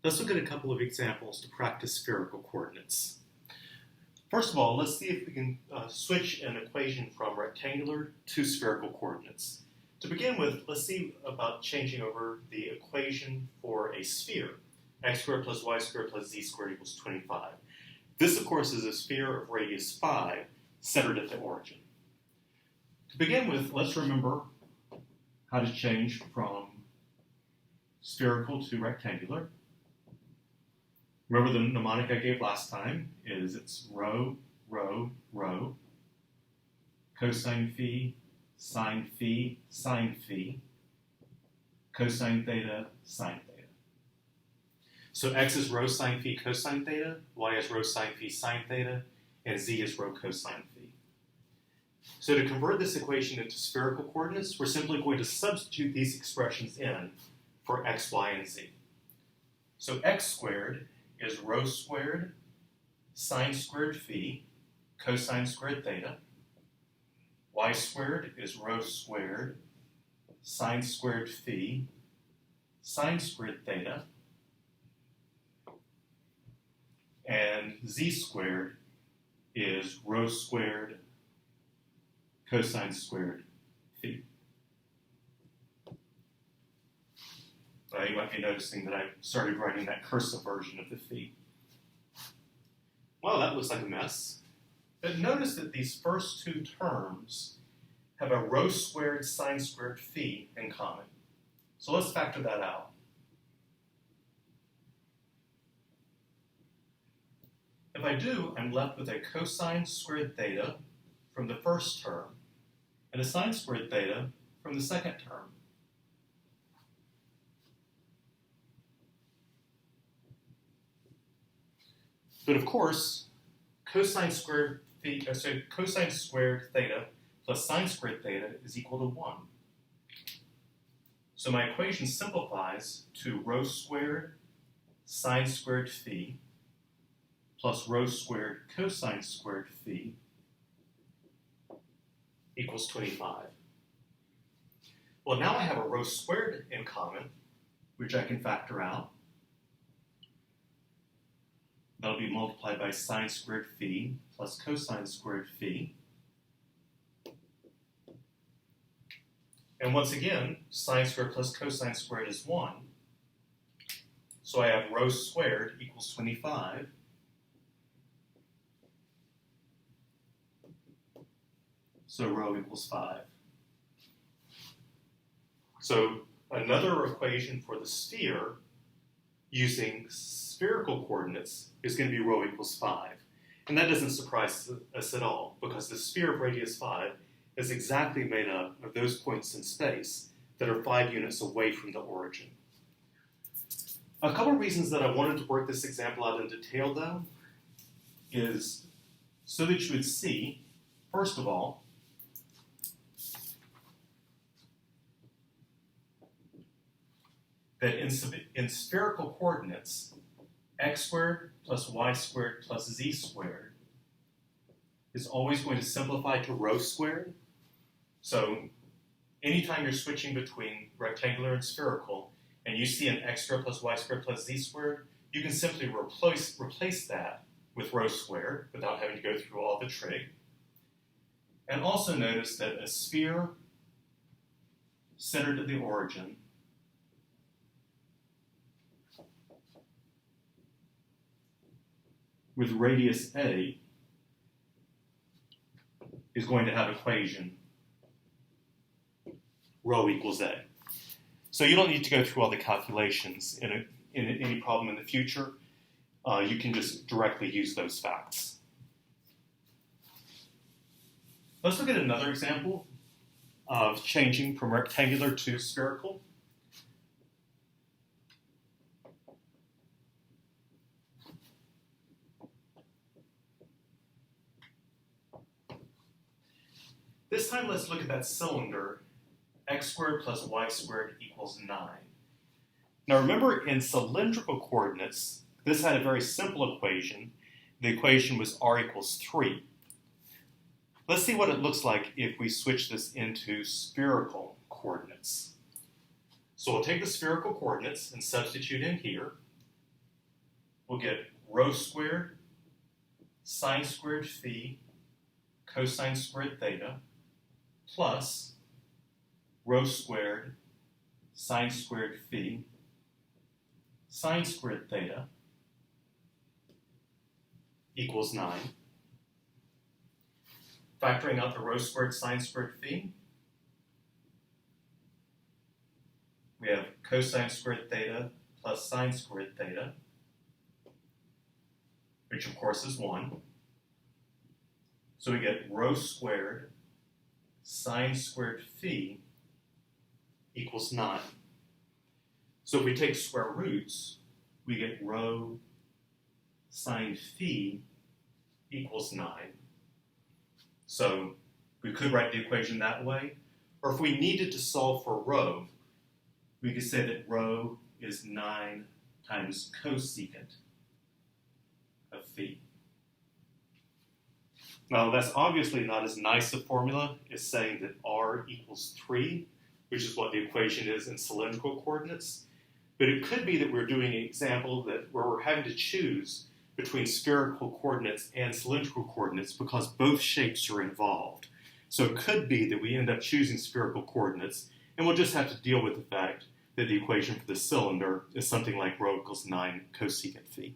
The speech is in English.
Let's look at a couple of examples to practice spherical coordinates. First of all, let's see if we can switch an equation from rectangular to spherical coordinates. To begin with, let's see about changing over the equation for a sphere. X squared plus y squared plus z squared equals 25. This, of course, is a sphere of radius 5 centered at the origin. To begin with, let's remember how to change from spherical to rectangular. Remember the mnemonic I gave last time is it's rho, rho, rho, cosine phi, sine phi, sine phi, cosine theta, sine theta. So x is rho sine phi cosine theta, y is rho sine phi sine theta, and z is rho cosine phi. So to convert this equation into spherical coordinates, we're simply going to substitute these expressions in for x, y, and z. So x squared is rho squared sine squared phi cosine squared theta. Y squared is rho squared sine squared phi sine squared theta. And z squared is rho squared cosine squared phi. You might be noticing that I started writing that cursive version of the phi. Well, that looks like a mess. But notice that these first two terms have a rho squared sine squared phi in common. So let's factor that out. If I do, I'm left with a cosine squared theta from the first term and a sine squared theta from the second term. But of course, cosine squared theta plus sine squared theta is equal to 1. So my equation simplifies to rho squared sine squared phi plus rho squared cosine squared phi equals 25. Well, now I have a rho squared in common, which I can factor out. That'll be multiplied by sine squared phi plus cosine squared phi. And once again, sine squared plus cosine squared is 1. So I have rho squared equals 25. So rho equals 5. So another equation for the sphere using spherical coordinates is going to be rho equals 5. And that doesn't surprise us at all, because the sphere of radius 5 is exactly made up of those points in space that are 5 units away from the origin. A couple of reasons that I wanted to work this example out in detail, though, is so that you would see, first of all, that in spherical coordinates, x squared plus y squared plus z squared is always going to simplify to rho squared. So anytime you're switching between rectangular and spherical, and you see an x squared plus y squared plus z squared, you can simply replace that with rho squared without having to go through all the trig. And also notice that a sphere centered at the origin with radius a is going to have equation rho equals a. So you don't need to go through all the calculations in any problem in the future. You can just directly use those facts. Let's look at another example of changing from rectangular to spherical. This time, let's look at that cylinder, x squared plus y squared equals 9. Now remember, in cylindrical coordinates, this had a very simple equation. The equation was r equals 3. Let's see what it looks like if we switch this into spherical coordinates. So we'll take the spherical coordinates and substitute in here. we'll get rho squared sine squared phi cosine squared theta plus rho squared sine squared phi sine squared theta equals 9. Factoring out the rho squared sine squared phi, we have cosine squared theta plus sine squared theta, which of course is 1. So we get rho squared sine squared phi equals 9. So if we take square roots, we get rho sine phi equals 9. So we could write the equation that way, or if we needed to solve for rho, we could say that rho is 9 times cosecant of phi. Now that's obviously not as nice a formula as saying that r equals 3, which is what the equation is in cylindrical coordinates, but it could be that we're doing an example where we're having to choose between spherical coordinates and cylindrical coordinates because both shapes are involved. So it could be that we end up choosing spherical coordinates, and we'll just have to deal with the fact that the equation for the cylinder is something like rho equals 9 cosecant phi.